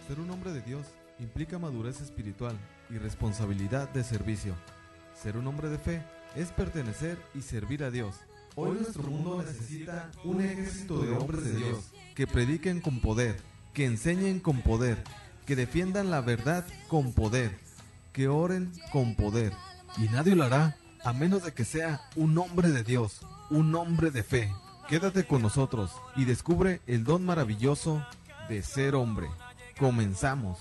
Ser un hombre de Dios implica madurez espiritual y responsabilidad de servicio. Ser un hombre de fe es pertenecer y servir a Dios. Hoy nuestro mundo necesita un ejército de hombres de Dios que prediquen con poder, que enseñen con poder, que defiendan la verdad con poder, que oren con poder. Y nadie lo hará a menos de que sea un hombre de Dios, un hombre de fe. Quédate con nosotros y descubre el don maravilloso de ser hombre. Comenzamos.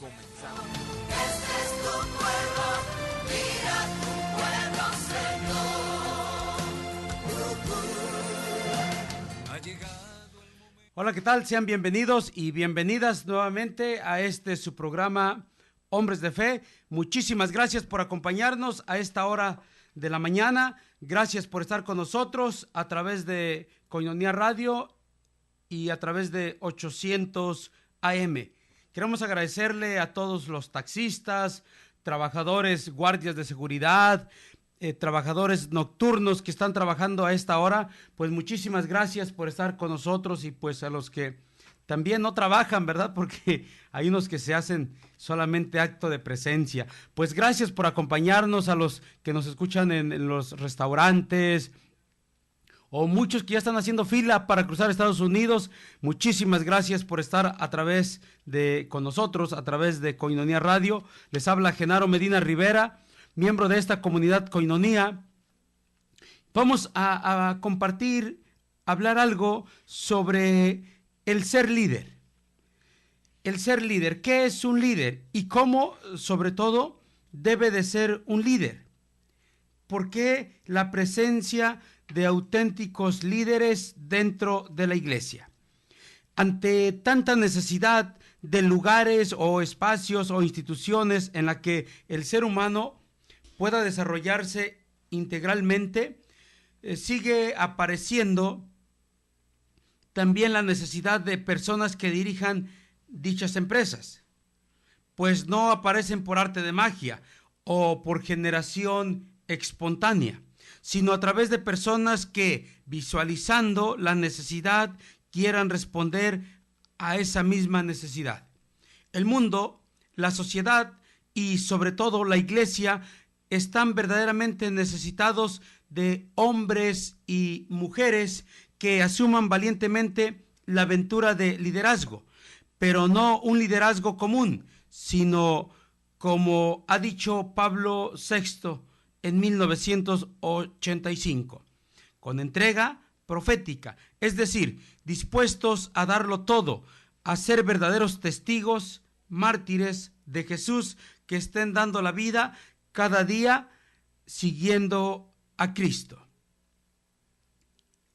Hola, ¿qué tal? Sean bienvenidos y bienvenidas nuevamente a su programa Hombres de Fe. Muchísimas gracias por acompañarnos a esta hora de la mañana. Gracias por estar con nosotros a través de Koinonia Radio y a través de 800 AM. Queremos agradecerle a todos los taxistas, trabajadores, guardias de seguridad, trabajadores nocturnos que están trabajando a esta hora. Pues muchísimas gracias por estar con nosotros, y pues a los que también no trabajan, ¿verdad? Porque hay unos que se hacen solamente acto de presencia. Pues gracias por acompañarnos, a los que nos escuchan en los restaurantes, o muchos que ya están haciendo fila para cruzar Estados Unidos. Muchísimas gracias por estar con nosotros a través de Koinonia Radio. Les habla Genaro Medina Rivera, miembro de esta comunidad Koinonia. Vamos a compartir, hablar algo sobre el ser líder. El ser líder, ¿qué es un líder? Y cómo, sobre todo, debe de ser un líder. ¿Por qué la presencia de auténticos líderes dentro de la iglesia? Ante tanta necesidad de lugares o espacios o instituciones en la que el ser humano pueda desarrollarse integralmente, sigue apareciendo también la necesidad de personas que dirijan dichas empresas, pues no aparecen por arte de magia o por generación espontánea, sino a través de personas que, visualizando la necesidad, quieran responder a esa misma necesidad. El mundo, la sociedad y sobre todo la iglesia están verdaderamente necesitados de hombres y mujeres que asuman valientemente la aventura de liderazgo, pero no un liderazgo común, sino, como ha dicho Pablo VI en 1985, con entrega profética, es decir, dispuestos a darlo todo, a ser verdaderos testigos, mártires de Jesús, que estén dando la vida cada día siguiendo a Cristo.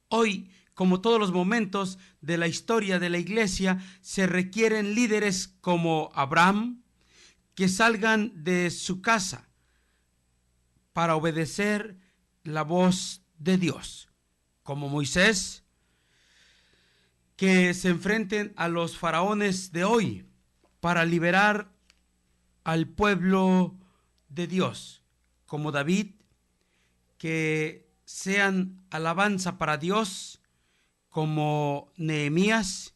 Hoy, como todos los momentos de la historia de la iglesia, se requieren líderes como Abraham, que salgan de su casa para obedecer la voz de Dios, como Moisés, que se enfrenten a los faraones de hoy para liberar al pueblo de Dios, como David, que sean alabanza para Dios, como Nehemías,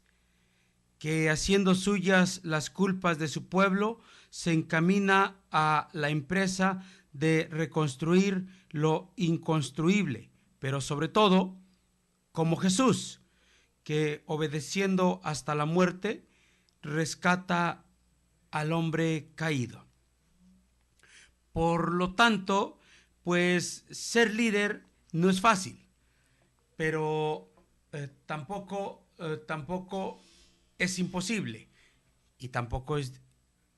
que haciendo suyas las culpas de su pueblo, se encamina a la empresa de reconstruir lo inconstruible, pero sobre todo, como Jesús, que obedeciendo hasta la muerte, rescata al hombre caído. Por lo tanto, pues ser líder no es fácil, pero tampoco es imposible, y tampoco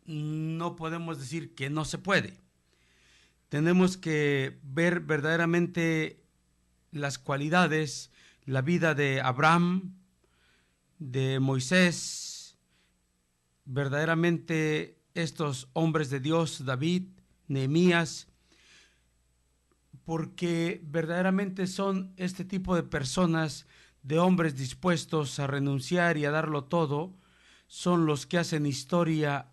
no podemos decir que no se puede. Tenemos que ver verdaderamente las cualidades, la vida de Abraham, de Moisés, verdaderamente estos hombres de Dios, David, Nehemías, porque verdaderamente son este tipo de personas, de hombres dispuestos a renunciar y a darlo todo, son los que hacen historia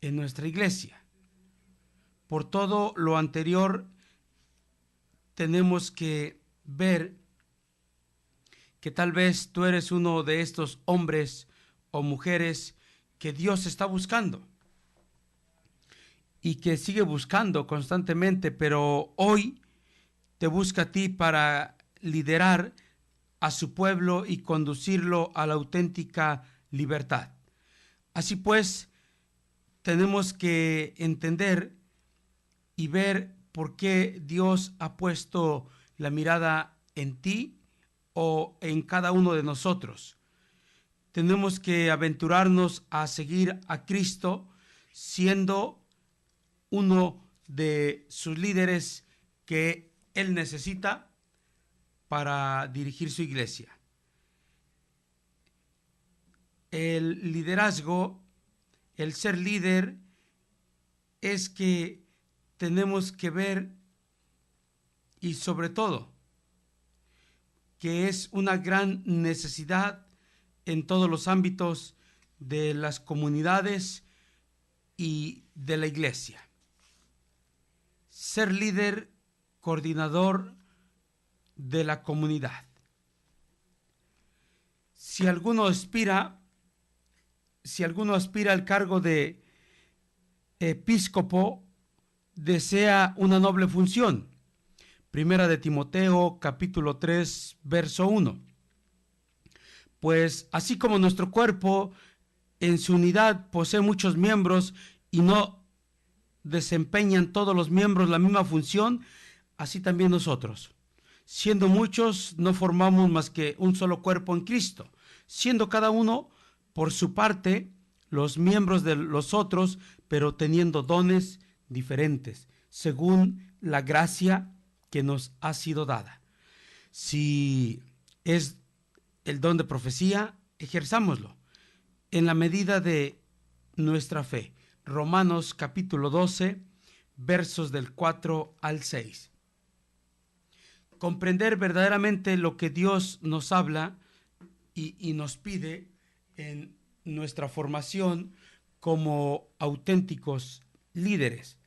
en nuestra iglesia. Por todo lo anterior, tenemos que ver que tal vez tú eres uno de estos hombres o mujeres que Dios está buscando y que sigue buscando constantemente, pero hoy te busca a ti para liderar a su pueblo y conducirlo a la auténtica libertad. Así pues, tenemos que entender y ver por qué Dios ha puesto la mirada en ti o en cada uno de nosotros. Tenemos que aventurarnos a seguir a Cristo siendo uno de sus líderes que Él necesita para dirigir su iglesia. El liderazgo, el ser líder, es que tenemos que ver, y sobre todo, que es una gran necesidad en todos los ámbitos de las comunidades y de la iglesia. Ser líder, coordinador de la comunidad. Si alguno aspira al cargo de episcopo, desea una noble función. Primera de Timoteo, capítulo 3, verso 1. Pues así como nuestro cuerpo en su unidad posee muchos miembros y no desempeñan todos los miembros la misma función, así también nosotros, siendo muchos, no formamos más que un solo cuerpo en Cristo, siendo cada uno por su parte los miembros de los otros, pero teniendo dones diferentes, según la gracia que nos ha sido dada. Si es el don de profecía, ejerzámoslo en la medida de nuestra fe. Romanos capítulo 12, versos del 4 al 6. Comprender verdaderamente lo que Dios nos habla y nos pide en nuestra formación como auténticos líderes.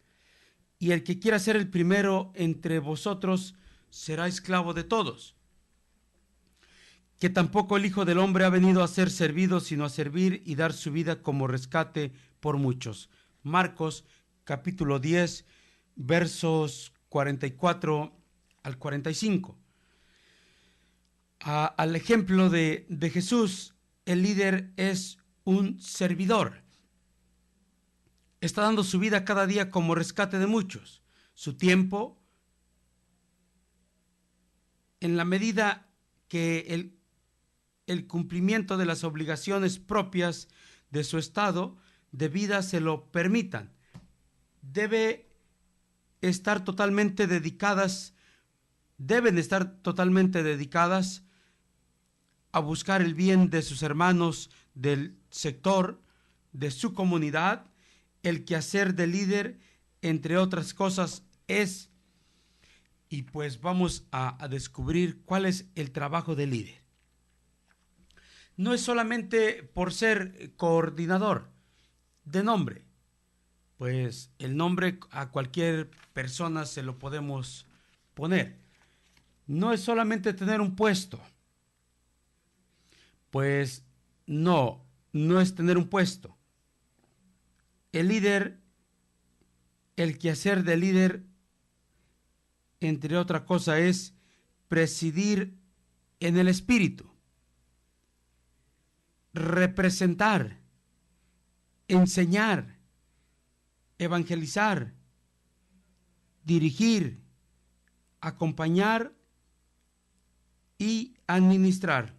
Y el que quiera ser el primero entre vosotros será esclavo de todos. Que tampoco el Hijo del Hombre ha venido a ser servido, sino a servir y dar su vida como rescate por muchos. Marcos capítulo 10, versos 44 al 45. Al ejemplo de Jesús, el líder es un servidor. Está dando su vida cada día como rescate de muchos. Su tiempo, en la medida que el cumplimiento de las obligaciones propias de su estado de vida se lo permitan. Deben estar totalmente dedicadas a buscar el bien de sus hermanos del sector, de su comunidad. El quehacer de líder, entre otras cosas, es, y pues vamos a descubrir cuál es el trabajo del líder. No es solamente por ser coordinador de nombre, pues el nombre a cualquier persona se lo podemos poner. No es solamente tener un puesto, pues no es tener un puesto. El líder, el quehacer del líder, entre otra cosa, es presidir en el espíritu, representar, enseñar, evangelizar, dirigir, acompañar y administrar.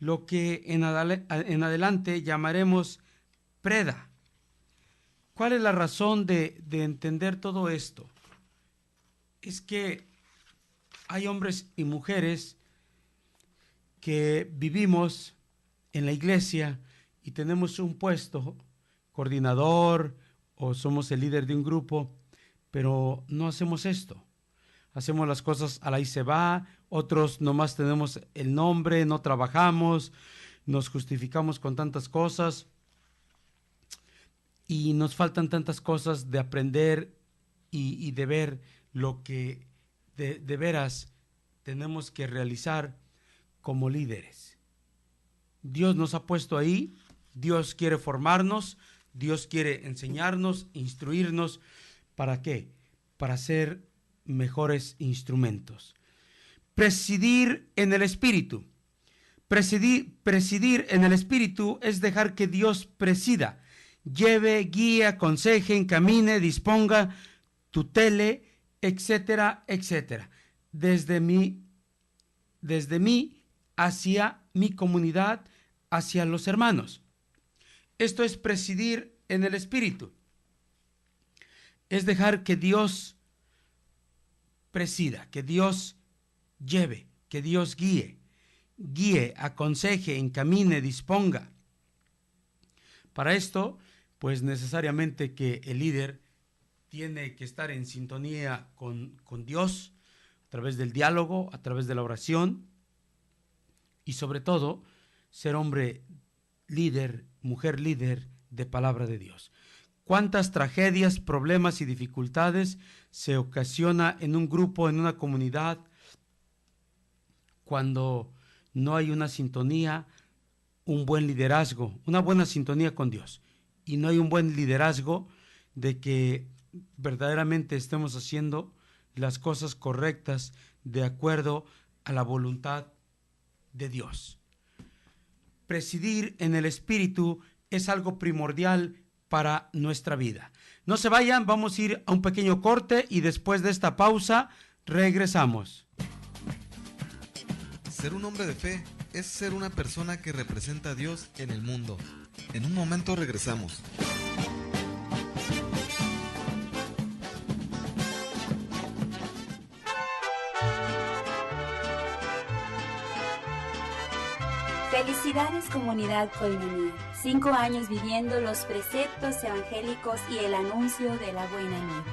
Lo que en adelante llamaremos preda. ¿Cuál es la razón de entender todo esto? Es que hay hombres y mujeres que vivimos en la iglesia y tenemos un puesto, coordinador o somos el líder de un grupo, pero no hacemos esto. Hacemos las cosas a la y se va, otros nomás tenemos el nombre, no trabajamos, nos justificamos con tantas cosas y nos faltan tantas cosas de aprender y de ver lo que de veras tenemos que realizar como líderes. Dios nos ha puesto ahí Dios quiere formarnos, Dios quiere enseñarnos, instruirnos. ¿Para qué? Para ser mejores instrumentos. Presidir en el Espíritu. Presidir en el Espíritu es dejar que Dios presida, lleve, guíe, aconseje, encamine, disponga, tutele, etcétera, etcétera. Desde mí hacia mi comunidad, hacia los hermanos. Esto es presidir en el Espíritu. Es dejar que Dios presida, que Dios lleve, que Dios guíe, aconseje, encamine, disponga. Para esto, pues necesariamente que el líder tiene que estar en sintonía con Dios a través del diálogo, a través de la oración y sobre todo ser hombre líder, mujer líder de palabra de Dios. ¿Cuántas tragedias, problemas y dificultades se ocasiona en un grupo, en una comunidad, cuando no hay una sintonía, un buen liderazgo, una buena sintonía con Dios, y no hay un buen liderazgo de que verdaderamente estemos haciendo las cosas correctas de acuerdo a la voluntad de Dios? Presidir en el Espíritu es algo primordial para nuestra vida. No se vayan, vamos a ir a un pequeño corte y después de esta pausa regresamos. Ser un hombre de fe es ser una persona que representa a Dios en el mundo. En un momento regresamos. Felicidades, comunidad Koinonia. 5 años viviendo los preceptos evangélicos y el anuncio de la buena nueva.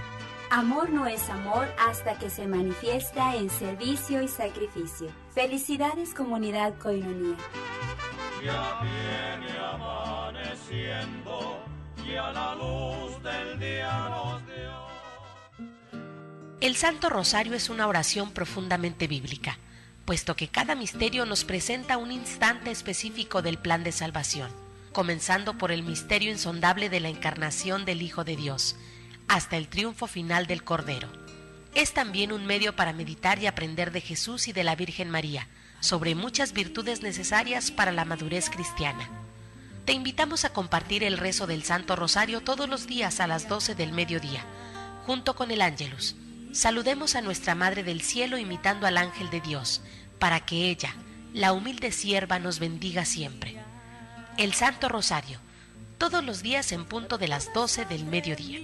Amor no es amor hasta que se manifiesta en servicio y sacrificio. Felicidades, comunidad Koinonia. Ya viene amaneciendo y a la luz del día nos dio. El Santo Rosario es una oración profundamente bíblica, puesto que cada misterio nos presenta un instante específico del plan de salvación, comenzando por el misterio insondable de la encarnación del Hijo de Dios, hasta el triunfo final del Cordero. Es también un medio para meditar y aprender de Jesús y de la Virgen María, sobre muchas virtudes necesarias para la madurez cristiana. Te invitamos a compartir el rezo del Santo Rosario todos los días a las 12 del mediodía, junto con el Ángelus. Saludemos a nuestra Madre del Cielo imitando al ángel de Dios, para que ella, la humilde sierva, nos bendiga siempre. El Santo Rosario, todos los días en punto de las 12 del mediodía.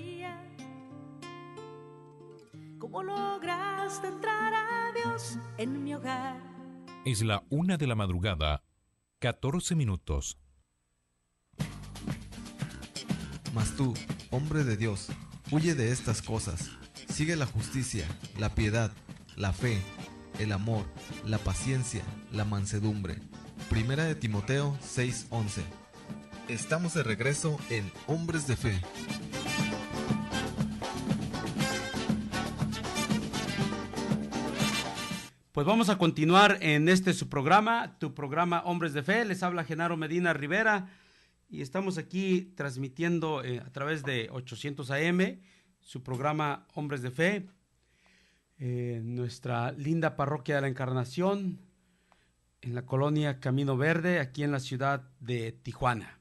¿Cómo lograste entrar a Dios en mi hogar? Es la 1 de la madrugada, 14 minutos. Mas tú, hombre de Dios, huye de estas cosas. Sigue la justicia, la piedad, la fe, el amor, la paciencia, la mansedumbre. Primera de Timoteo 6:11. Estamos de regreso en Hombres de Fe. Pues vamos a continuar en su programa, tu programa Hombres de Fe. Les habla Genaro Medina Rivera y estamos aquí transmitiendo a través de 800 AM, su programa Hombres de Fe, nuestra linda parroquia de la Encarnación, en la colonia Camino Verde, aquí en la ciudad de Tijuana.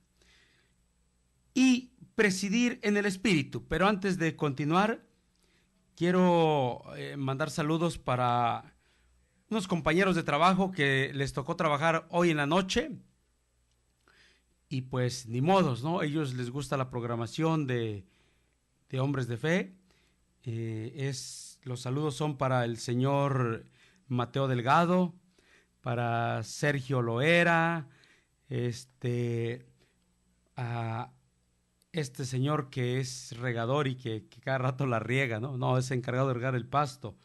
Y presidir en el Espíritu. Pero antes de continuar, quiero mandar saludos para unos compañeros de trabajo que les tocó trabajar hoy en la noche. Y pues ni modos, ¿no? Ellos les gusta la programación de Hombres de Fe. Los saludos son para el señor Mateo Delgado, para Sergio Loera, a este señor que es regador y que cada rato la riega, ¿no? No, es encargado de regar el pasto.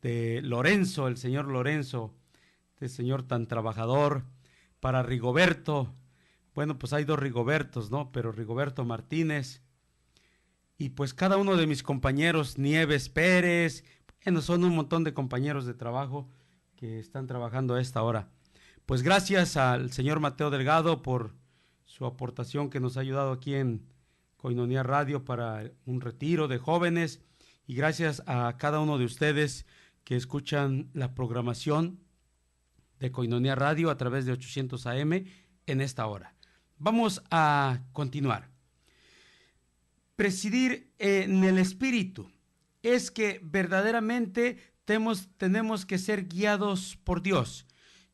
Lorenzo, el señor Lorenzo, este señor tan trabajador, para Rigoberto. Bueno, pues hay 2 Rigobertos, ¿no? Pero Rigoberto Martínez. Y pues cada uno de mis compañeros, Nieves Pérez, bueno, son un montón de compañeros de trabajo que están trabajando a esta hora. Pues gracias al señor Mateo Delgado por su aportación que nos ha ayudado aquí en Koinonia Radio para un retiro de jóvenes, y gracias a cada uno de ustedes que escuchan la programación de Koinonia Radio a través de 800 AM en esta hora. Vamos a continuar. Presidir en el Espíritu es que verdaderamente tenemos que ser guiados por Dios.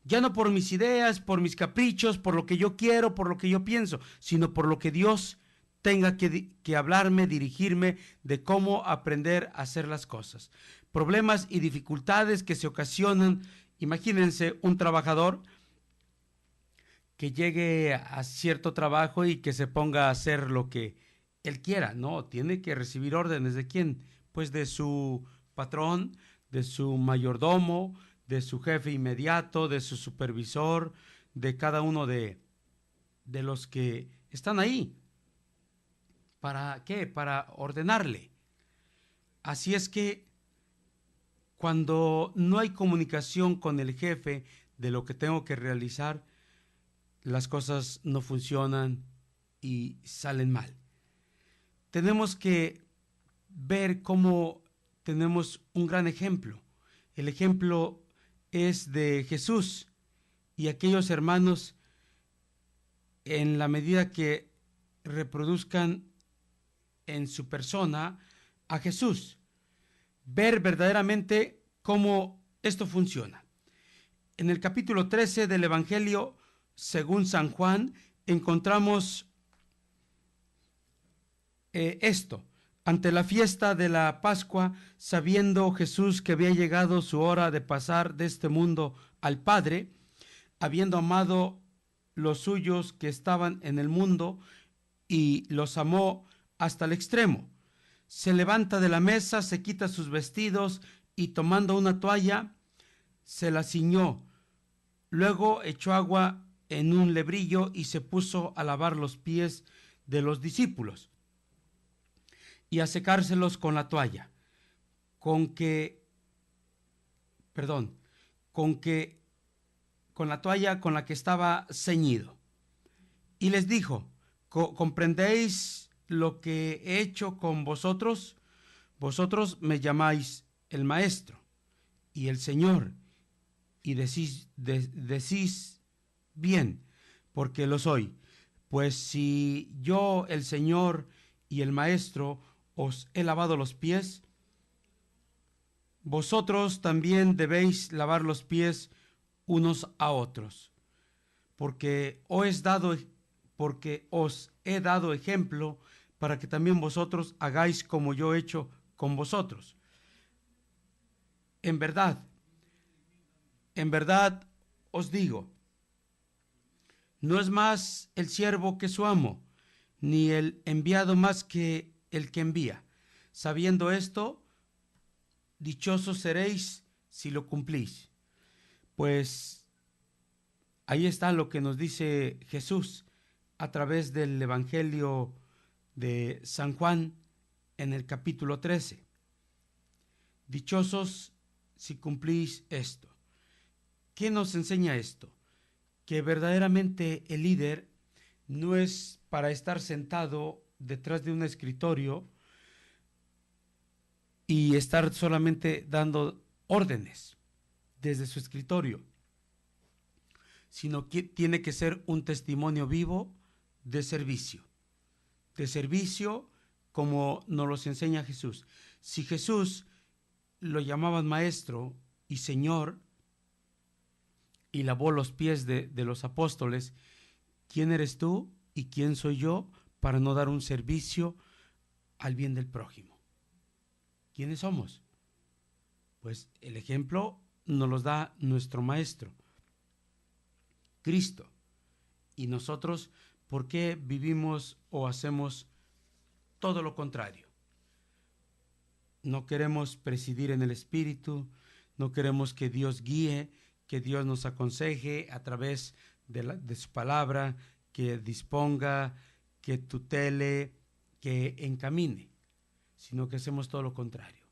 Ya no por mis ideas, por mis caprichos, por lo que yo quiero, por lo que yo pienso, sino por lo que Dios tenga que hablarme, dirigirme de cómo aprender a hacer las cosas. Problemas y dificultades que se ocasionan. Imagínense un trabajador que llegue a cierto trabajo y que se ponga a hacer lo que él quiera. No, tiene que recibir órdenes. ¿De quién? Pues de su patrón, de su mayordomo, de su jefe inmediato, de su supervisor, de cada uno de los que están ahí. ¿Para qué? Para ordenarle. Así es que cuando no hay comunicación con el jefe de lo que tengo que realizar, las cosas no funcionan y salen mal. Tenemos que ver cómo tenemos un gran ejemplo. El ejemplo es de Jesús y aquellos hermanos, en la medida que reproduzcan en su persona a Jesús, ver verdaderamente cómo esto funciona. En el capítulo 13 del Evangelio según San Juan encontramos esto. Ante la fiesta de la Pascua, sabiendo Jesús que había llegado su hora de pasar de este mundo al Padre, habiendo amado los suyos que estaban en el mundo y los amó hasta el extremo, se levanta de la mesa, se quita sus vestidos y tomando una toalla, se la ciñó. Luego echó agua en un lebrillo y se puso a lavar los pies de los discípulos y a secárselos con la toalla, con la toalla con la que estaba ceñido. Y les dijo: ¿comprendéis lo que he hecho con vosotros? Vosotros me llamáis el Maestro y el Señor, y decís bien, porque lo soy. Pues si yo, el Señor y el Maestro, os he lavado los pies, vosotros también debéis lavar los pies unos a otros, porque os he dado ejemplo para que también vosotros hagáis como yo he hecho con vosotros. En verdad os digo, no es más el siervo que su amo, ni el enviado más que el que envía. Sabiendo esto, dichosos seréis si lo cumplís. Pues ahí está lo que nos dice Jesús a través del Evangelio de San Juan en el capítulo 13. Dichosos si cumplís esto. ¿Qué nos enseña esto? Que verdaderamente el líder no es para estar sentado detrás de un escritorio y estar solamente dando órdenes desde su escritorio, sino que tiene que ser un testimonio vivo de servicio como nos los enseña Jesús. Si Jesús lo llamaban Maestro y Señor y lavó los pies de los apóstoles, ¿quién eres tú y quién soy yo para no dar un servicio al bien del prójimo? ¿Quiénes somos? Pues el ejemplo nos lo da nuestro Maestro, Cristo. Y nosotros, ¿por qué vivimos o hacemos todo lo contrario? No queremos presidir en el Espíritu, no queremos que Dios guíe, que Dios nos aconseje a través de su palabra, que disponga, que tutele, que encamine, sino que hacemos todo lo contrario.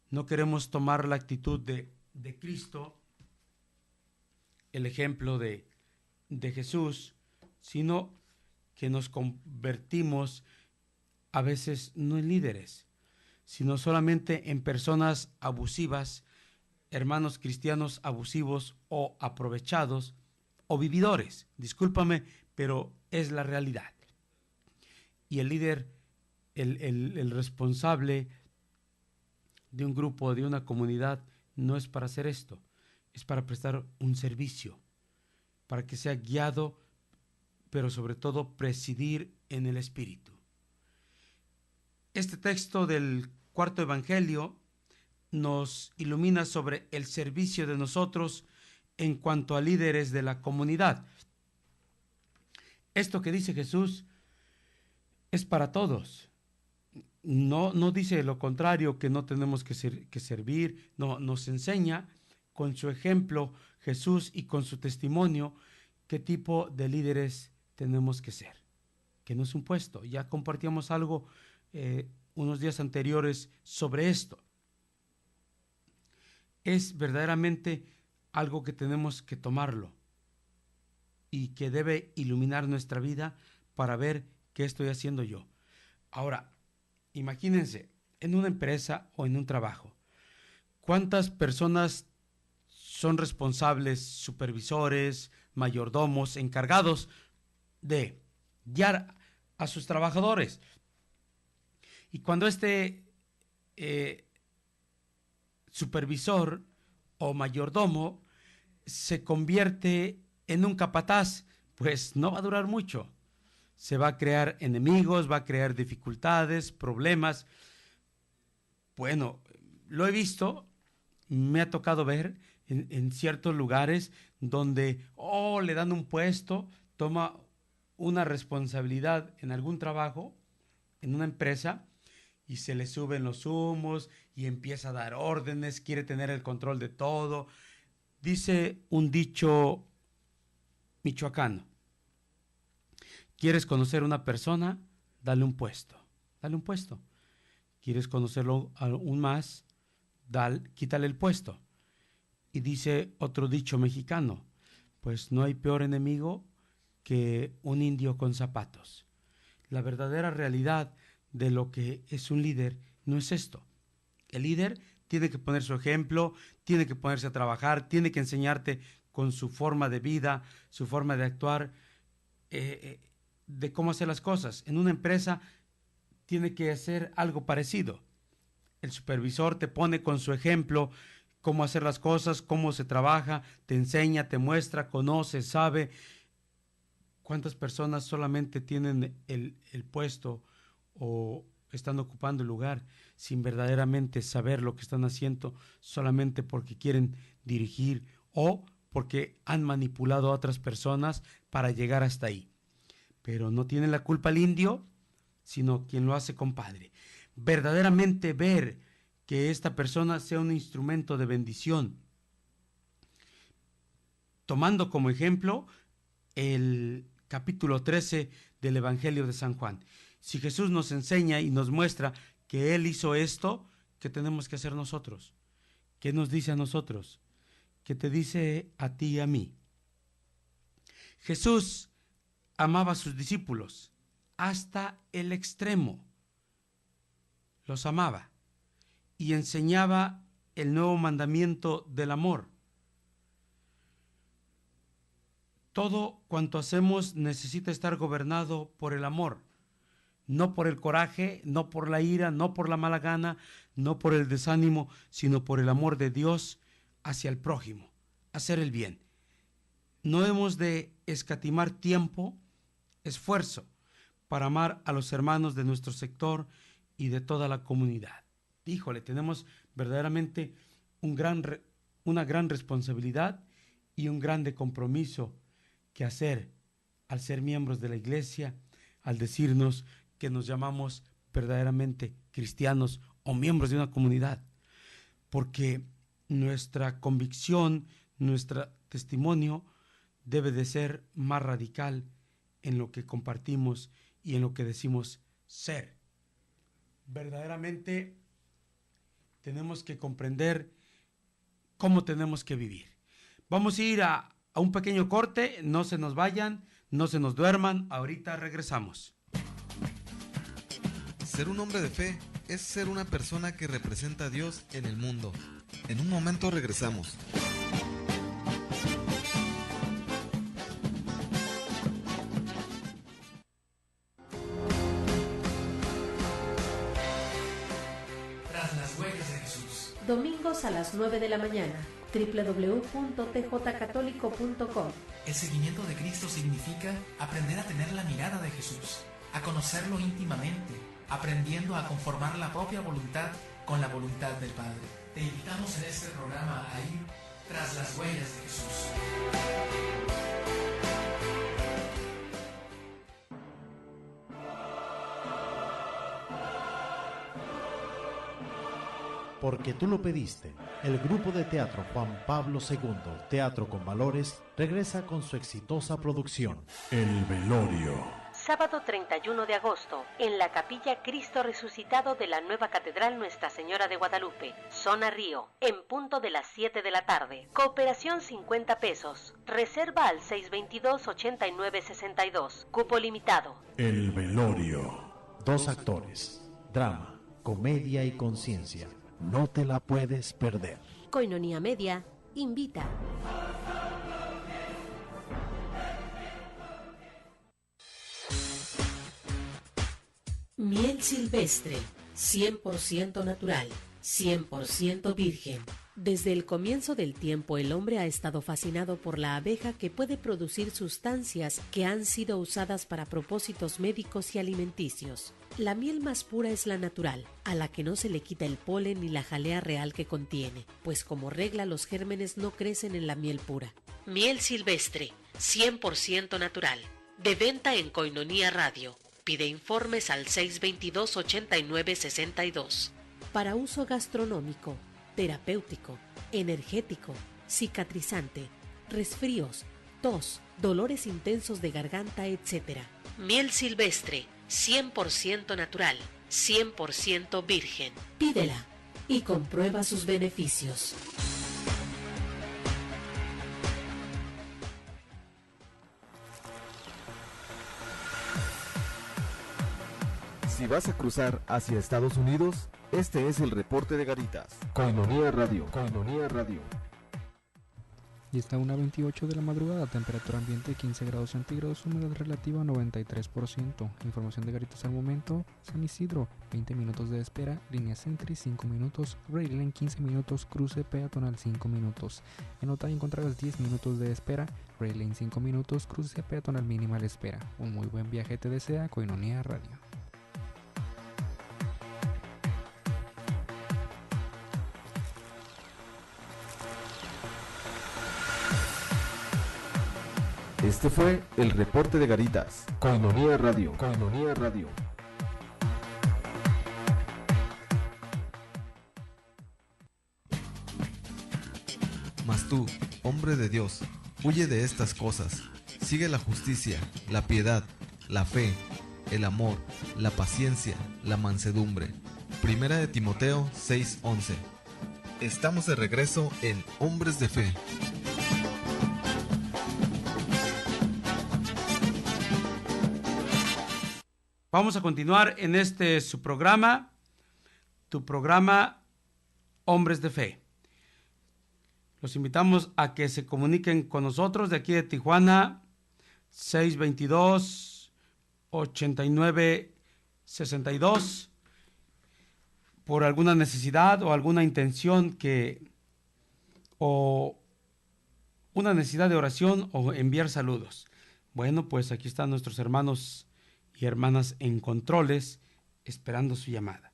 No queremos tomar la actitud de Cristo, el ejemplo de Jesús, sino que nos convertimos a veces no en líderes, sino solamente en personas abusivas, hermanos cristianos abusivos o aprovechados o vividores. Discúlpame, pero es la realidad. Y el líder, el responsable de un grupo, de una comunidad, no es para hacer esto, es para prestar un servicio, para que sea guiado, pero sobre todo presidir en el Espíritu. Este texto del cuarto evangelio nos ilumina sobre el servicio de nosotros en cuanto a líderes de la comunidad. Esto que dice Jesús es para todos. No dice lo contrario, que no tenemos que servir. No, nos enseña con su ejemplo Jesús y con su testimonio qué tipo de líderes tenemos que ser. Que no es un puesto. Ya compartíamos algo unos días anteriores sobre esto. Es verdaderamente algo que tenemos que tomarlo y que debe iluminar nuestra vida para ver qué estoy haciendo yo. Ahora, imagínense, en una empresa o en un trabajo, ¿cuántas personas son responsables, supervisores, mayordomos, encargados de guiar a sus trabajadores? Y cuando este supervisor o mayordomo se convierte en un capataz, pues no va a durar mucho. Se va a crear enemigos, va a crear dificultades, problemas. Bueno, lo he visto, me ha tocado ver en ciertos lugares donde le dan un puesto, toma una responsabilidad en algún trabajo, en una empresa, y se le suben los humos y empieza a dar órdenes, quiere tener el control de todo. Dice un dicho michoacano: ¿quieres conocer a una persona? Dale un puesto. Dale un puesto. ¿Quieres conocerlo aún más? Quítale el puesto. Y dice otro dicho mexicano: pues no hay peor enemigo que un indio con zapatos. La verdadera realidad de lo que es un líder no es esto. El líder tiene que poner su ejemplo, tiene que ponerse a trabajar, tiene que enseñarte con su forma de vida, su forma de actuar, de cómo hacer las cosas. En una empresa tiene que hacer algo parecido. El supervisor te pone con su ejemplo cómo hacer las cosas, cómo se trabaja, te enseña, te muestra, conoce, sabe. ¿Cuántas personas solamente tienen el puesto o están ocupando el lugar sin verdaderamente saber lo que están haciendo, solamente porque quieren dirigir o porque han manipulado a otras personas para llegar hasta ahí? Pero no tiene la culpa el indio, sino quien lo hace, compadre. Verdaderamente ver que esta persona sea un instrumento de bendición, tomando como ejemplo el capítulo 13 del Evangelio de San Juan. Si Jesús nos enseña y nos muestra que Él hizo esto, ¿qué tenemos que hacer nosotros? ¿Qué nos dice a nosotros? ¿Qué te dice a ti y a mí? Jesús amaba a sus discípulos hasta el extremo. Los amaba y enseñaba el nuevo mandamiento del amor. Todo cuanto hacemos necesita estar gobernado por el amor, no por el coraje, no por la ira, no por la mala gana, no por el desánimo, sino por el amor de Dios hacia el prójimo, hacer el bien. No hemos de escatimar tiempo, esfuerzo, para amar a los hermanos de nuestro sector y de toda la comunidad. Híjole, tenemos verdaderamente una gran responsabilidad y un grande compromiso que hacer al ser miembros de la iglesia, al decirnos que nos llamamos verdaderamente cristianos o miembros de una comunidad, porque nuestra convicción, nuestro testimonio debe de ser más radical en lo que compartimos y en lo que decimos ser. Verdaderamente tenemos que comprender cómo tenemos que vivir. Vamos a ir a un pequeño corte, no se nos vayan, No se nos duerman, ahorita regresamos. Ser un hombre de fe es ser una persona que representa a Dios en el mundo. En un momento regresamos. Tras las huellas de Jesús. Domingos a las 9 de la mañana. www.tjcatólico.com. El seguimiento de Cristo significa aprender a tener la mirada de Jesús, a conocerlo íntimamente, aprendiendo a conformar la propia voluntad con la voluntad del Padre. Te invitamos en este programa a ir tras las huellas de Jesús. Porque tú lo pediste, el grupo de teatro Juan Pablo II, Teatro con Valores, regresa con su exitosa producción, El Velorio. Sábado 31 de agosto, en la Capilla Cristo Resucitado de la Nueva Catedral Nuestra Señora de Guadalupe, Zona Río, en punto de las 7 de la tarde. Cooperación 50 pesos. Reserva al 622-8962. Cupo limitado. El Velorio. 2 actores, drama, comedia y conciencia. No te la puedes perder. Koinonia Media invita. Miel silvestre, 100% natural, 100% virgen. Desde el comienzo del tiempo el hombre ha estado fascinado por la abeja que puede producir sustancias que han sido usadas para propósitos médicos y alimenticios. La miel más pura es la natural, a la que no se le quita el polen ni la jalea real que contiene, pues como regla los gérmenes no crecen en la miel pura. Miel silvestre, 100% natural. De venta en Koinonia Radio. Pide informes al 622-8962. Para uso gastronómico, terapéutico, energético, cicatrizante, resfríos, tos, dolores intensos de garganta, etc. Miel silvestre, 100% natural, 100% virgen. Pídela y comprueba sus beneficios. Si vas a cruzar hacia Estados Unidos, este es el reporte de Garitas. Koinonia Radio. Koinonia Radio. Y está 1:28 de la madrugada, temperatura ambiente 15 grados centígrados, humedad relativa 93%. Información de Garitas al momento: San Isidro, 20 minutos de espera, línea Sentry 5 minutos, Rail Lane 15 minutos, cruce peatonal 5 minutos. En Otay encontrarás 10 minutos de espera, Rail Lane 5 minutos, cruce peatonal minimal espera. Un muy buen viaje te desea Koinonia Radio. Este fue el reporte de Garitas. Koinonia Radio. Koinonia Radio. Mas tú, hombre de Dios, huye de estas cosas. Sigue la justicia, la piedad, la fe, el amor, la paciencia, la mansedumbre. Primera de Timoteo 6:11. Estamos de regreso en Hombres de Fe. Vamos a continuar en su programa, tu programa Hombres de Fe. Los invitamos a que se comuniquen con nosotros de aquí de Tijuana, 622-8962, por alguna necesidad o alguna intención o una necesidad de oración o enviar saludos. Bueno, pues aquí están nuestros hermanos y hermanas en controles, esperando su llamada.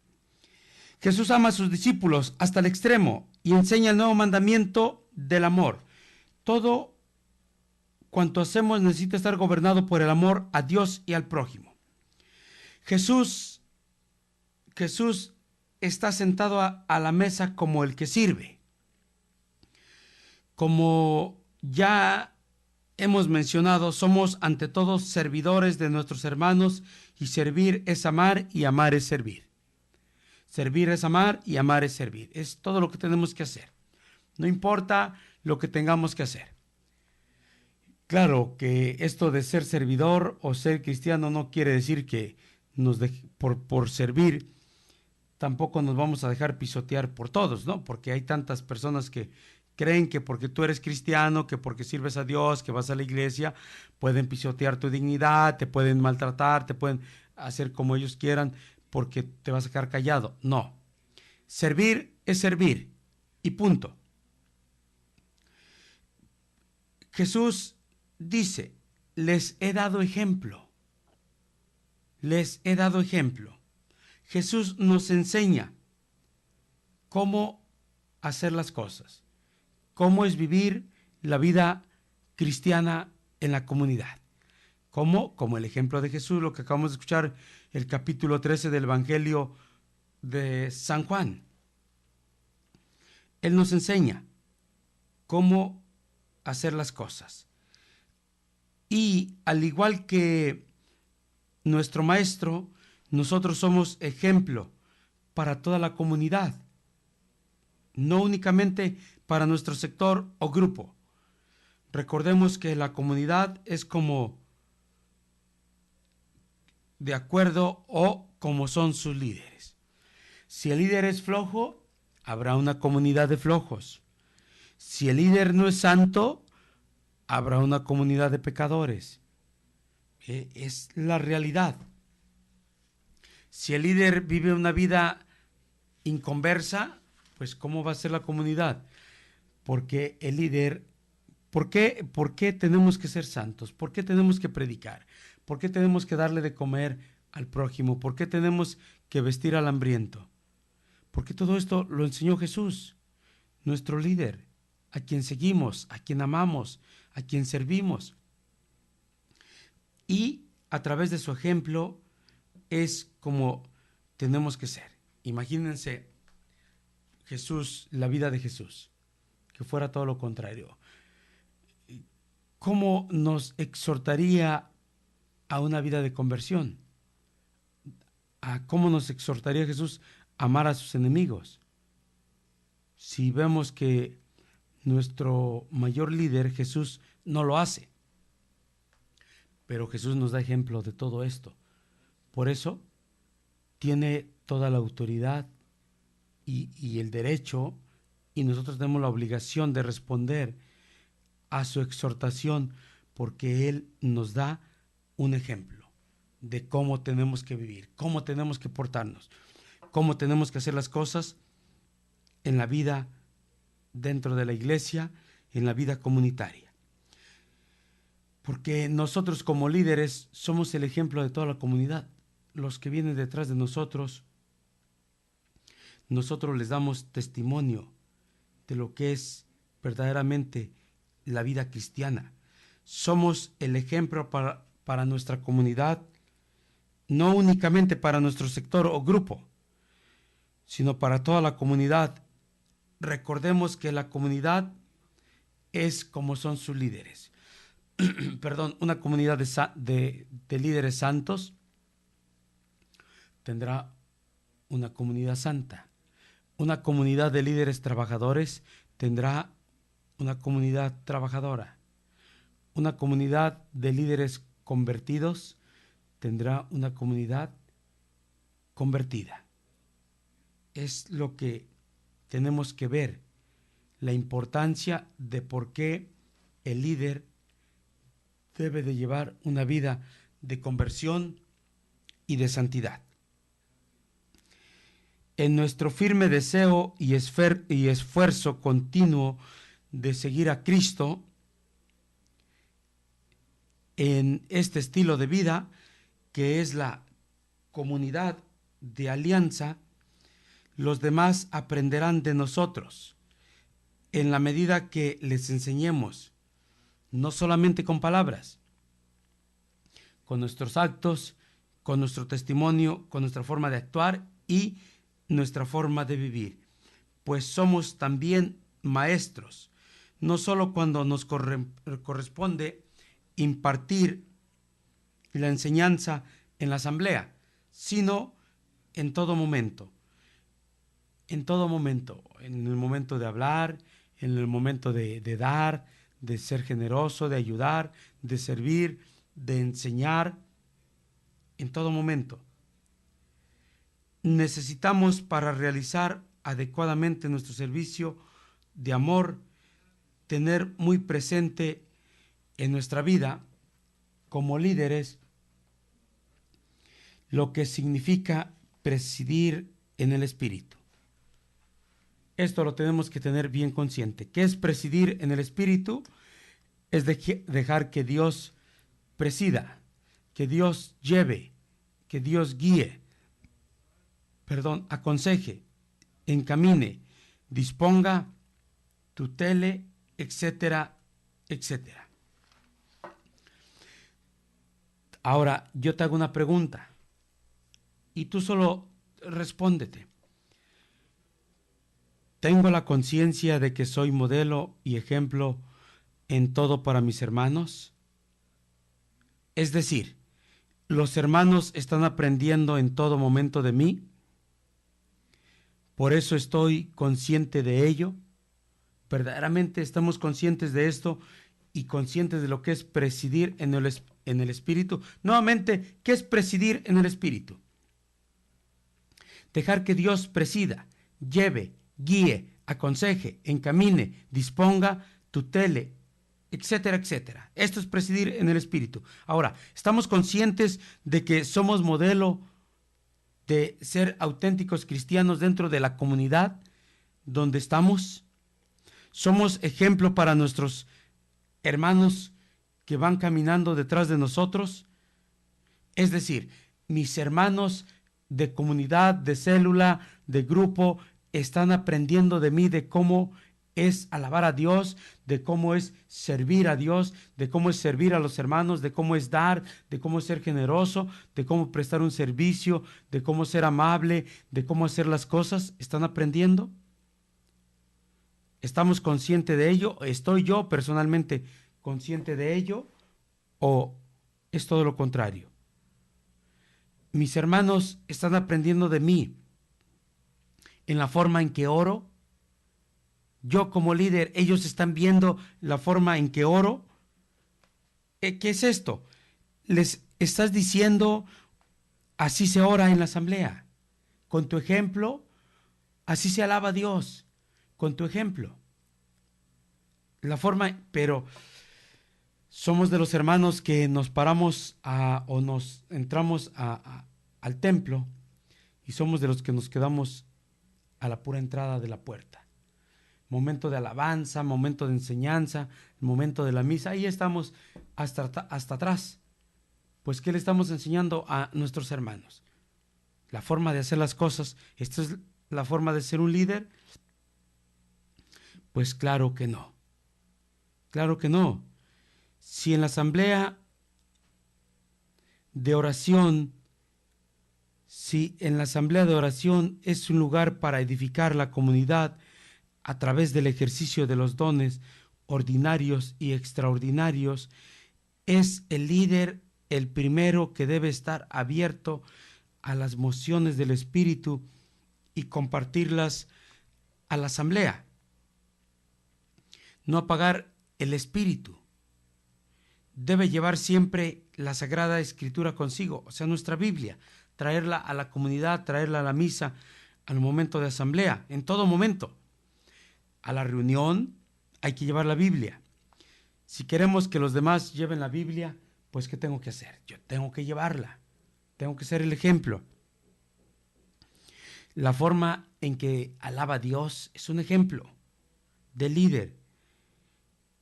Jesús ama a sus discípulos hasta el extremo y enseña el nuevo mandamiento del amor. Todo cuanto hacemos necesita estar gobernado por el amor a Dios y al prójimo. Jesús está sentado a la mesa como el que sirve. Como ya hemos mencionado, somos ante todo servidores de nuestros hermanos, y servir es amar y amar es servir. Servir es amar y amar es servir. Es todo lo que tenemos que hacer. No importa lo que tengamos que hacer. Claro que esto de ser servidor o ser cristiano no quiere decir que por servir tampoco nos vamos a dejar pisotear por todos, ¿no? Porque hay tantas personas que creen que porque tú eres cristiano, que porque sirves a Dios, que vas a la iglesia, pueden pisotear tu dignidad, te pueden maltratar, te pueden hacer como ellos quieran porque te vas a quedar callado. No. Servir es servir y punto. Jesús dice, les he dado ejemplo. Les he dado ejemplo. Jesús nos enseña cómo hacer las cosas, cómo es vivir la vida cristiana en la comunidad. ¿Cómo? Como el ejemplo de Jesús, lo que acabamos de escuchar, el capítulo 13 del Evangelio de San Juan. Él nos enseña cómo hacer las cosas. Y al igual que nuestro maestro, nosotros somos ejemplo para toda la comunidad, no únicamente para nuestro sector o grupo. Recordemos que la comunidad es como de acuerdo o como son sus líderes. Si el líder es flojo, habrá una comunidad de flojos. Si el líder no es santo, habrá una comunidad de pecadores. Es la realidad. Si el líder vive una vida inconversa, pues ¿cómo va a ser la comunidad? Porque el líder, ¿por qué tenemos que ser santos? ¿Por qué tenemos que predicar? ¿Por qué tenemos que darle de comer al prójimo? ¿Por qué tenemos que vestir al hambriento? Porque todo esto lo enseñó Jesús, nuestro líder, a quien seguimos, a quien amamos, a quien servimos. Y a través de su ejemplo es como tenemos que ser. Imagínense Jesús, la vida de Jesús, que fuera todo lo contrario. ¿Cómo nos exhortaría a una vida de conversión? ¿Cómo nos exhortaría Jesús a amar a sus enemigos? Si vemos que nuestro mayor líder, Jesús, no lo hace. Pero Jesús nos da ejemplo de todo esto. Por eso tiene toda la autoridad y el derecho, y nosotros tenemos la obligación de responder a su exhortación, porque Él nos da un ejemplo de cómo tenemos que vivir, cómo tenemos que portarnos, cómo tenemos que hacer las cosas en la vida dentro de la iglesia, en la vida comunitaria. Porque nosotros como líderes somos el ejemplo de toda la comunidad. Los que vienen detrás de nosotros les damos testimonio de lo que es verdaderamente la vida cristiana. Somos el ejemplo para nuestra comunidad, no únicamente para nuestro sector o grupo, sino para toda la comunidad. Recordemos que la comunidad es como son sus líderes. Perdón, una comunidad de líderes santos tendrá una comunidad santa. Una comunidad de líderes trabajadores tendrá una comunidad trabajadora. Una comunidad de líderes convertidos tendrá una comunidad convertida. Es lo que tenemos que ver, la importancia de por qué el líder debe de llevar una vida de conversión y de santidad. En nuestro firme deseo y esfuerzo continuo de seguir a Cristo en este estilo de vida, que es la comunidad de alianza, los demás aprenderán de nosotros en la medida que les enseñemos, no solamente con palabras, con nuestros actos, con nuestro testimonio, con nuestra forma de actuar y nuestra forma de vivir, pues somos también maestros, no solo cuando nos corresponde impartir la enseñanza en la asamblea, sino en todo momento, en el momento de hablar, en el momento de dar, de ser generoso, de ayudar, de servir, de enseñar en todo momento. Necesitamos, para realizar adecuadamente nuestro servicio de amor, tener muy presente en nuestra vida como líderes lo que significa presidir en el Espíritu. Esto lo tenemos que tener bien consciente. ¿Qué es presidir en el Espíritu? Es dejar que Dios presida, que Dios lleve, que Dios guíe, aconseje, encamine, disponga, tutele, etcétera, etcétera. Ahora, yo te hago una pregunta y tú solo respóndete. ¿Tengo la conciencia de que soy modelo y ejemplo en todo para mis hermanos? Es decir, ¿los hermanos están aprendiendo en todo momento de mí? ¿Por eso estoy consciente de ello? ¿Verdaderamente estamos conscientes de esto y conscientes de lo que es presidir en el Espíritu? Nuevamente, ¿qué es presidir en el Espíritu? Dejar que Dios presida, lleve, guíe, aconseje, encamine, disponga, tutele, etcétera, etcétera. Esto es presidir en el Espíritu. Ahora, ¿estamos conscientes de que somos modelo de ser auténticos cristianos dentro de la comunidad donde estamos? ¿Somos ejemplo para nuestros hermanos que van caminando detrás de nosotros? Es decir, mis hermanos de comunidad, de célula, de grupo, están aprendiendo de mí de cómo es alabar a Dios, de cómo es servir a Dios, de cómo es servir a los hermanos, de cómo es dar, de cómo es ser generoso, de cómo prestar un servicio, de cómo ser amable, de cómo hacer las cosas. ¿Están aprendiendo? ¿Estamos conscientes de ello? ¿Estoy yo personalmente consciente de ello? ¿O es todo lo contrario? Mis hermanos están aprendiendo de mí en la forma en que oro. Yo como líder, ellos están viendo la forma en que oro. ¿Qué es esto? Les estás diciendo, así se ora en la asamblea. Con tu ejemplo, así se alaba a Dios. Con tu ejemplo. La forma, pero somos de los hermanos que nos paramos o nos entramos al templo y somos de los que nos quedamos a la pura entrada de la puerta. Momento de alabanza, momento de enseñanza, momento de la misa, ahí estamos hasta atrás. Pues, ¿qué le estamos enseñando a nuestros hermanos? La forma de hacer las cosas. ¿Esta es la forma de ser un líder? Pues claro que no. Claro que no. Si en la asamblea de oración, es un lugar para edificar la comunidad a través del ejercicio de los dones ordinarios y extraordinarios, es el líder el primero que debe estar abierto a las mociones del Espíritu y compartirlas a la asamblea. No apagar el Espíritu. Debe llevar siempre la Sagrada Escritura consigo, o sea, nuestra Biblia, traerla a la comunidad, traerla a la misa, al momento de asamblea, en todo momento. A la reunión hay que llevar la Biblia. Si queremos que los demás lleven la Biblia, pues ¿qué tengo que hacer? Yo tengo que llevarla. Tengo que ser el ejemplo. La forma en que alaba a Dios es un ejemplo de líder.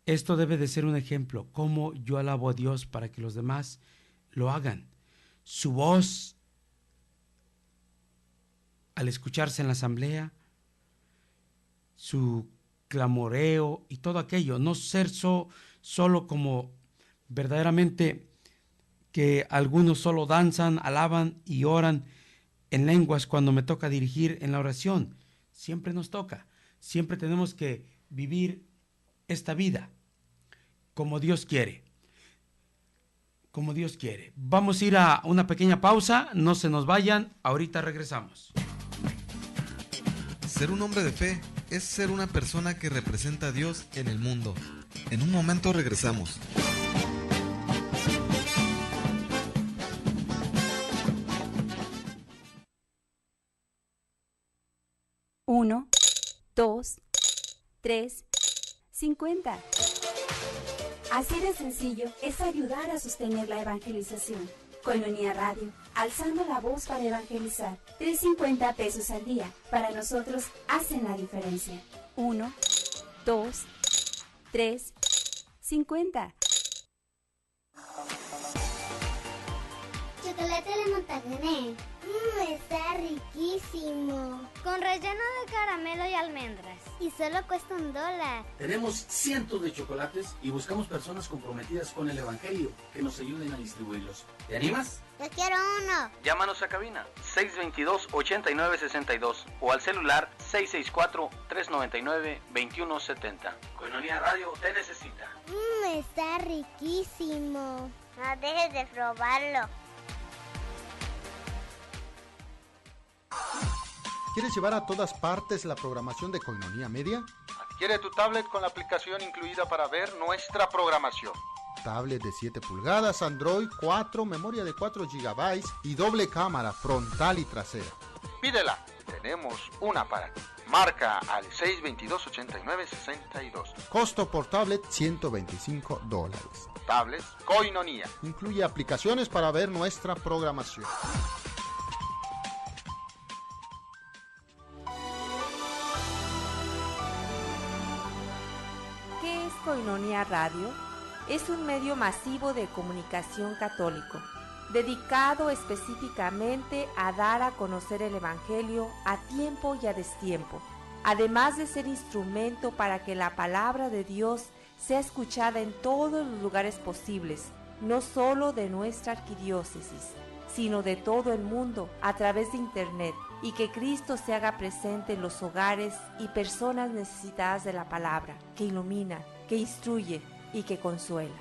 Esto debe de ser un ejemplo. Cómo yo alabo a Dios para que los demás lo hagan. Su voz, al escucharse en la asamblea, su clamoreo y todo aquello, no ser solo como verdaderamente que algunos solo danzan, alaban y oran en lenguas cuando me toca dirigir en la oración. Siempre nos toca, siempre tenemos que vivir esta vida como Dios quiere. Como Dios quiere. Vamos a ir a una pequeña pausa, no se nos vayan, ahorita regresamos. Ser un hombre de fe es ser una persona que representa a Dios en el mundo. En un momento regresamos. Uno, 2, 3, 50. Así de sencillo es ayudar a sostener la evangelización. Koinonia Radio, alzando la voz para evangelizar. 3.50 pesos al día. Para nosotros hacen la diferencia. 1, 2, 3, 50. Chocolate de Montaner. Está riquísimo. Con relleno de caramelo y almendras. Y solo cuesta $1. Tenemos cientos de chocolates y buscamos personas comprometidas con el Evangelio que nos ayuden a distribuirlos. ¿Te animas? Yo quiero uno. Llámanos a cabina 622-8962 o al celular 664-399-2170. Koinonia Radio te necesita. Está riquísimo. No dejes de probarlo. ¿Quieres llevar a todas partes la programación de Koinonia Media? Adquiere tu tablet con la aplicación incluida para ver nuestra programación. Tablet de 7 pulgadas, Android 4, memoria de 4 GB y doble cámara frontal y trasera. Pídela, tenemos una para ti. Marca al 622-8962. Costo por tablet $125. Tablet Koinonia. Incluye aplicaciones para ver nuestra programación. ¿Qué es Koinonia Radio? Es un medio masivo de comunicación católico, dedicado específicamente a dar a conocer el Evangelio a tiempo y a destiempo, además de ser instrumento para que la palabra de Dios sea escuchada en todos los lugares posibles, no solo de nuestra arquidiócesis, sino de todo el mundo a través de Internet, y que Cristo se haga presente en los hogares y personas necesitadas de la palabra, que ilumina, que instruye y que consuela.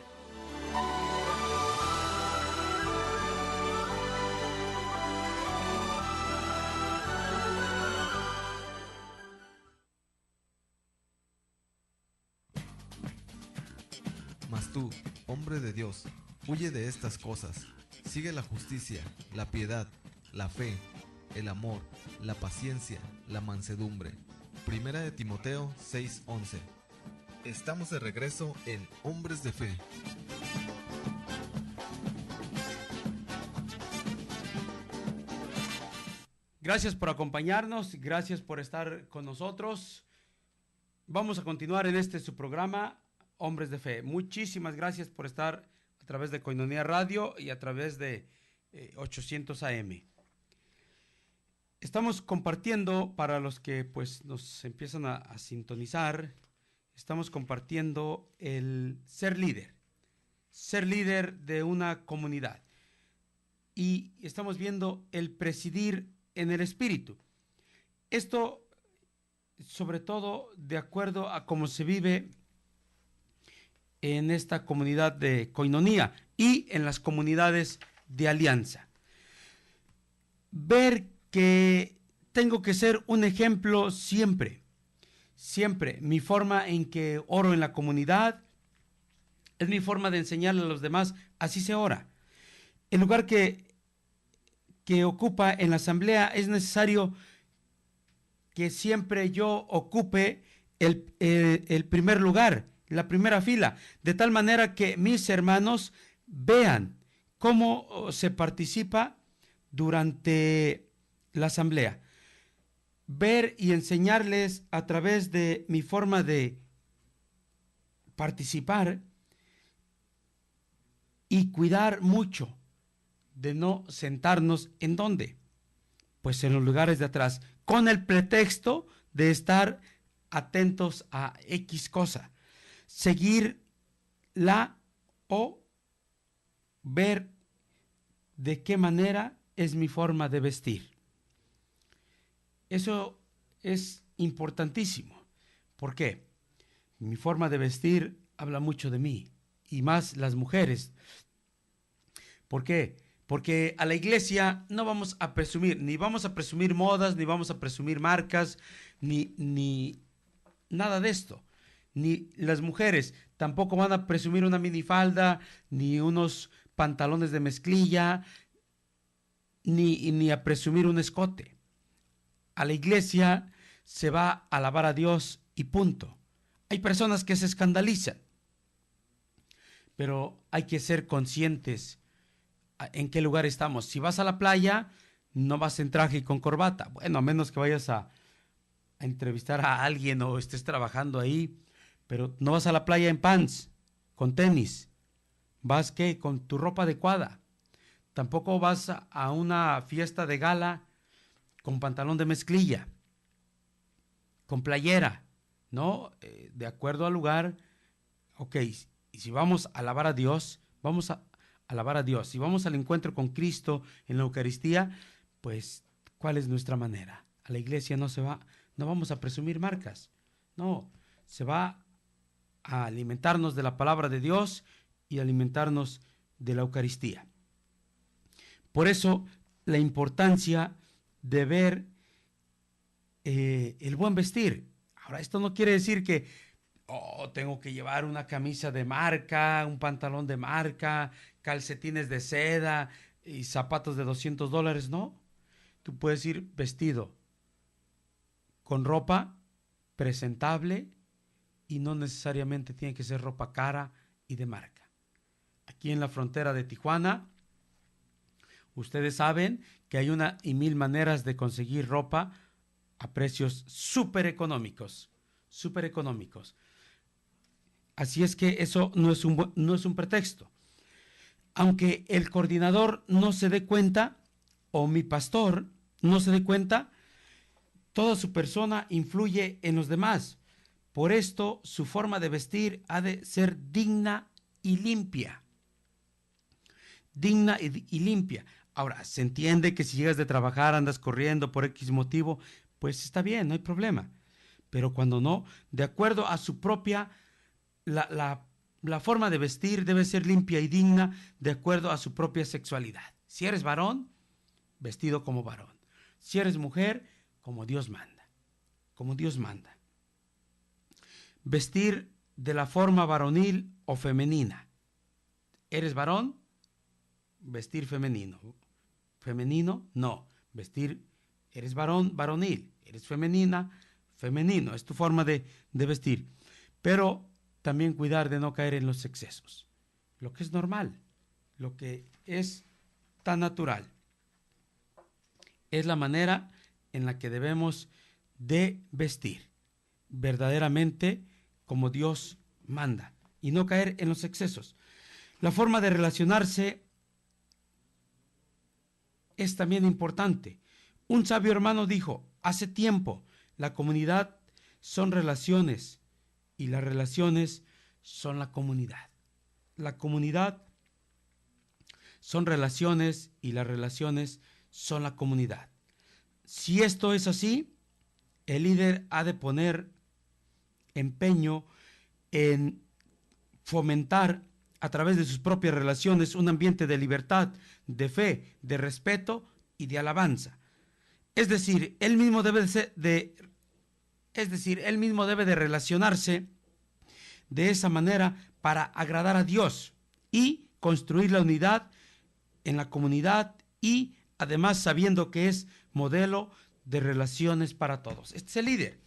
Mas tú, hombre de Dios, huye de estas cosas. Sigue la justicia, la piedad, la fe, el amor, la paciencia, la mansedumbre. Primera de Timoteo 6:11. Estamos de regreso en Hombres de Fe. Gracias por acompañarnos, gracias por estar con nosotros. Vamos a continuar en su programa, Hombres de Fe. Muchísimas gracias por estar a través de Koinonia Radio y a través de 800 AM. Estamos compartiendo, para los que pues nos empiezan a sintonizar, estamos compartiendo el ser líder de una comunidad. Y estamos viendo el presidir en el Espíritu. Esto, sobre todo, de acuerdo a cómo se vive en esta comunidad de Koinonia y en las comunidades de alianza. Ver que tengo que ser un ejemplo siempre. Mi forma en que oro en la comunidad es mi forma de enseñarle a los demás, así se ora. El lugar que ocupa en la asamblea es necesario que siempre yo ocupe el primer lugar, la primera fila, de tal manera que mis hermanos vean cómo se participa durante la asamblea. Ver y enseñarles a través de mi forma de participar y cuidar mucho de no sentarnos ¿en dónde? Pues en los lugares de atrás, con el pretexto de estar atentos a X cosa, seguirla o ver de qué manera es mi forma de vestir. Eso es importantísimo. ¿Por qué? Mi forma de vestir habla mucho de mí, y más las mujeres. ¿Por qué? Porque a la iglesia no vamos a presumir, ni vamos a presumir modas, ni vamos a presumir marcas, ni nada de esto. Ni las mujeres tampoco van a presumir una minifalda, ni unos pantalones de mezclilla, ni a presumir un escote. A la iglesia se va a alabar a Dios y punto. Hay personas que se escandalizan, pero hay que ser conscientes en qué lugar estamos. Si vas a la playa, no vas en traje y con corbata. Bueno, a menos que vayas a entrevistar a alguien o estés trabajando ahí, pero no vas a la playa en pants, con tenis. Vas ¿qué? Con tu ropa adecuada. Tampoco vas a una fiesta de gala con pantalón de mezclilla, con playera, ¿no? De acuerdo al lugar. Ok, y si vamos a alabar a Dios, vamos a alabar a Dios. Si vamos al encuentro con Cristo en la Eucaristía, pues, ¿cuál es nuestra manera? A la iglesia no vamos a presumir marcas. No, se va a alimentarnos de la palabra de Dios y alimentarnos de la Eucaristía. Por eso, la importancia de ver el buen vestir. Ahora, esto no quiere decir que tengo que llevar una camisa de marca, un pantalón de marca, calcetines de seda y zapatos de $200. No, tú puedes ir vestido con ropa presentable y no necesariamente tiene que ser ropa cara y de marca. Aquí en la frontera de Tijuana, ustedes saben que hay 1,000 maneras de conseguir ropa a precios súper económicos. Así es que eso no es un pretexto. Aunque el coordinador no se dé cuenta, o mi pastor no se dé cuenta, toda su persona influye en los demás. Por esto, su forma de vestir ha de ser digna y limpia. Digna y limpia. Ahora, se entiende que si llegas de trabajar, andas corriendo por X motivo, pues está bien, no hay problema. Pero cuando no, de acuerdo a su propia, la forma de vestir debe ser limpia y digna de acuerdo a su propia sexualidad. Si eres varón, vestido como varón. Si eres mujer, como Dios manda. Como Dios manda. Vestir de la forma varonil o femenina. ¿Eres varón? Vestir femenino. ¿Femenino? No. Vestir, eres varón, varonil. Eres femenina, femenino. Es tu forma de vestir. Pero también cuidar de no caer en los excesos. Lo que es normal, lo que es tan natural. Es la manera en la que debemos de vestir. Verdaderamente como Dios manda. Y no caer en los excesos. La forma de relacionarse es también importante. Un sabio hermano dijo, hace tiempo, la comunidad son relaciones y las relaciones son la comunidad. La comunidad son relaciones y las relaciones son la comunidad. Si esto es así, el líder ha de poner empeño en fomentar a través de sus propias relaciones un ambiente de libertad, de fe, de respeto y de alabanza. Es decir, él mismo debe de relacionarse de esa manera para agradar a Dios y construir la unidad en la comunidad y además sabiendo que es modelo de relaciones para todos. Este es el líder.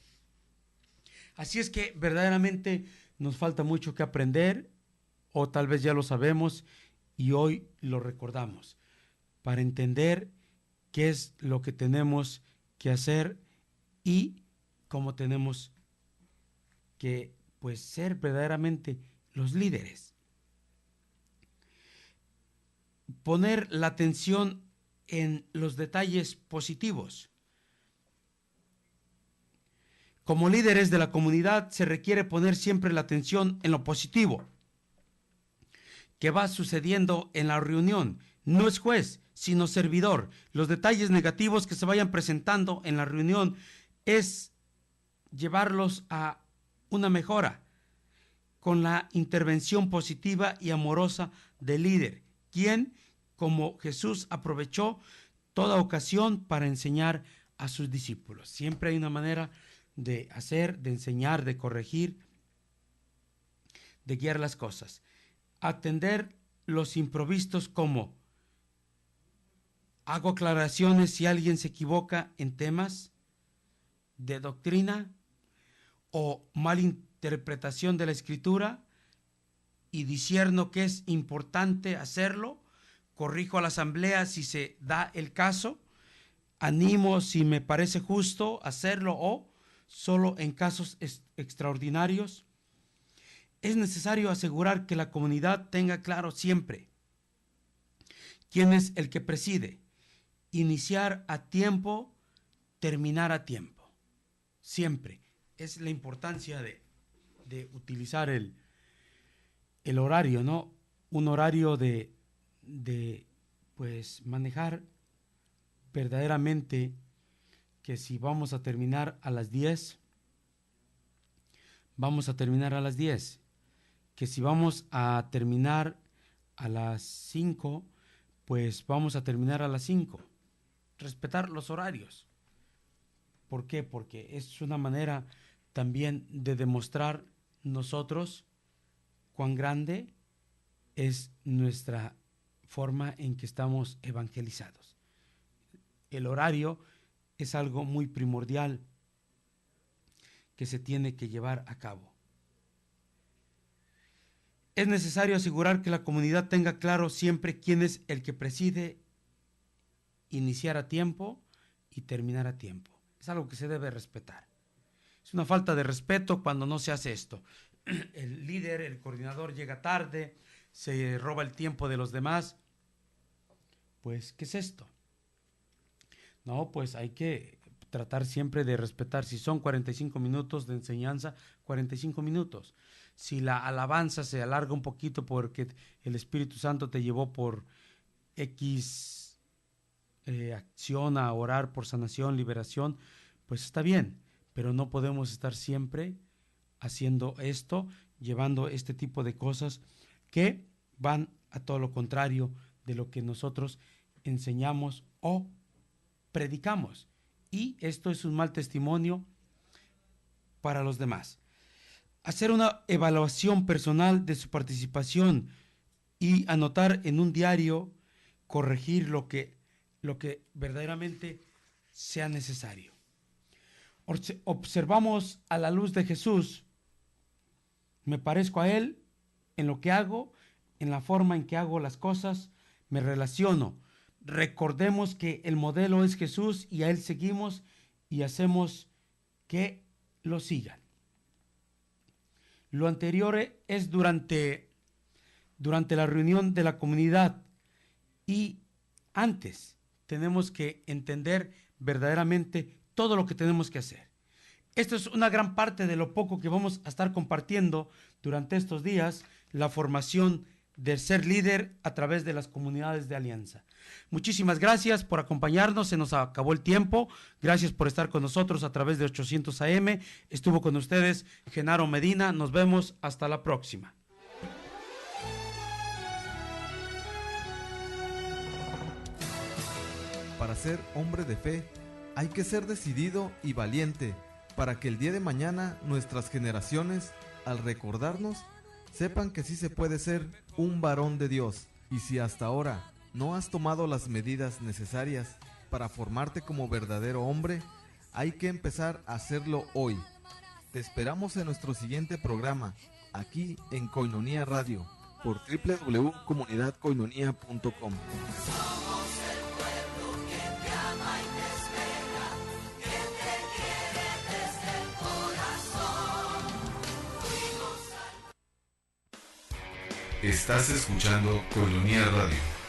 Así es que verdaderamente nos falta mucho que aprender, o tal vez ya lo sabemos y hoy lo recordamos, para entender qué es lo que tenemos que hacer y cómo tenemos que ser verdaderamente los líderes. Poner la atención en los detalles positivos. Como líderes de la comunidad se requiere poner siempre la atención en lo positivo que va sucediendo en la reunión. No es juez, sino servidor. Los detalles negativos que se vayan presentando en la reunión es llevarlos a una mejora con la intervención positiva y amorosa del líder, quien, como Jesús, aprovechó toda ocasión para enseñar a sus discípulos. Siempre hay una manera de hacer, de enseñar, de corregir, de guiar las cosas. Atender los imprevistos como hago aclaraciones si alguien se equivoca en temas de doctrina o malinterpretación de la Escritura y discierno que es importante hacerlo, corrijo a la asamblea si se da el caso, animo si me parece justo hacerlo o solo en casos extraordinarios. Es necesario asegurar que la comunidad tenga claro siempre quién es el que preside, iniciar a tiempo, terminar a tiempo. Siempre. Es la importancia de utilizar el horario, ¿no? Un horario de pues manejar verdaderamente que si vamos a terminar a las 10, vamos a terminar a las 10. Que si vamos a terminar a las 5, pues vamos a terminar a las 5. Respetar los horarios. ¿Por qué? Porque es una manera también de demostrar nosotros cuán grande es nuestra forma en que estamos evangelizados. El horario es algo muy primordial que se tiene que llevar a cabo. Es necesario asegurar que la comunidad tenga claro siempre quién es el que preside, iniciar a tiempo y terminar a tiempo. Es algo que se debe respetar. Es una falta de respeto cuando no se hace esto. El líder, el coordinador llega tarde, se roba el tiempo de los demás. Pues, ¿qué es esto? No, pues hay que tratar siempre de respetar. Si son 45 minutos de enseñanza, 45 minutos. Si la alabanza se alarga un poquito porque el Espíritu Santo te llevó por X acción a orar por sanación, liberación, pues está bien, pero no podemos estar siempre haciendo esto, llevando este tipo de cosas que van a todo lo contrario de lo que nosotros enseñamos o predicamos. Y esto es un mal testimonio para los demás. Hacer una evaluación personal de su participación y anotar en un diario, corregir lo que verdaderamente sea necesario. Observamos a la luz de Jesús. Me parezco a Él en lo que hago, en la forma en que hago las cosas, me relaciono. Recordemos que el modelo es Jesús y a Él seguimos y hacemos que lo sigan. Lo anterior es durante la reunión de la comunidad y antes tenemos que entender verdaderamente todo lo que tenemos que hacer. Esto es una gran parte de lo poco que vamos a estar compartiendo durante estos días, la formación de ser líder a través de las comunidades de alianza. Muchísimas gracias por acompañarnos, se nos acabó el tiempo, gracias por estar con nosotros a través de 800 AM, estuvo con ustedes Genaro Medina, nos vemos hasta la próxima. Para ser hombre de fe, hay que ser decidido y valiente, para que el día de mañana nuestras generaciones, al recordarnos, sepan que sí se puede ser un varón de Dios. Y si hasta ahora no has tomado las medidas necesarias para formarte como verdadero hombre, hay que empezar a hacerlo hoy. Te esperamos en nuestro siguiente programa, aquí en Koinonia Radio, por www.comunidadkoinonia.com. Estás escuchando Koinonia Radio.